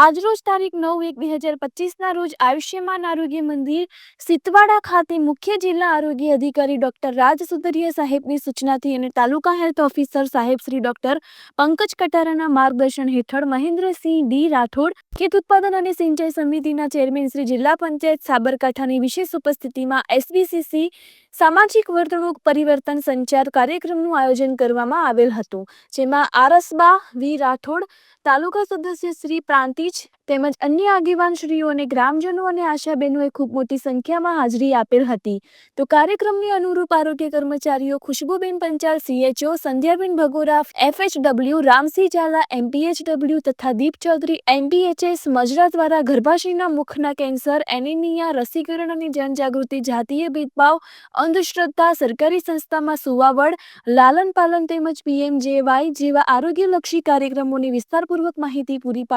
આજરોજ તારીખ 9/1/2025ના રોજ આયુષ્યમાન આરોગ્ય મંદિર સીતવાડા ખાતે મુખ્ય જિલ્લા આરોગ્ય અધિકારી ડોક્ટર રાજ સુતરિયા સાહેબની સૂચનાથી અને તાલુકા હેલ્થ ઓફિસર સાહેબ શ્રી ડોક્ટર પંકજ કટારાના માર્ગદર્શન હેઠળ મહેન્દ્રસિંહ ડી રાઠોડ ખેત ઉત્પાદન અને સિંચાઈ સમિતિના ચેરમેન શ્રી જિલ્લા પંચાયત સાબરકાંઠાની વિશેષ ઉપસ્થિતિમાં એસબીસીસી સામાજિક વર્તણૂક પરિવર્તન સંચાર કાર્યક્રમનું આયોજન કરવામાં આવેલ હતું, જેમાં આરસબા વી રાઠોડ, તાલુકા સદસ્ય શ્રી પ્રાંતિજ તેમજ અન્ય આગેવાનશ્રીઓ અને ગ્રામજનો અને આશાબેનોએ ખૂબ મોટી સંખ્યામાં હાજરી આપેલ હતી. તો કાર્યક્રમને અનુરૂપ આરોગ્ય કર્મચારીઓ ખુશ્બુબેન Panchal CHO, સંધ્યાબેન Bhagora FHW, Ramsinh Jhala MPHW તથા દીપ ચૌધરી MPHS મજરા દ્વારા ગર્ભાશયના મુખના કેન્સર, એનિમિયા, રસીકરણ અને જનજાગૃતિ, જાતીય ભેદભાવ, અંધશ્રદ્ધા, સરકારી સંસ્થામાં સુવાવડ, લાલન પાલન તેમજ PMJY જેવા આરોગ્યલક્ષી કાર્યક્રમોની વિસ્તારપૂર્વક માહિતી પૂરી પાડી.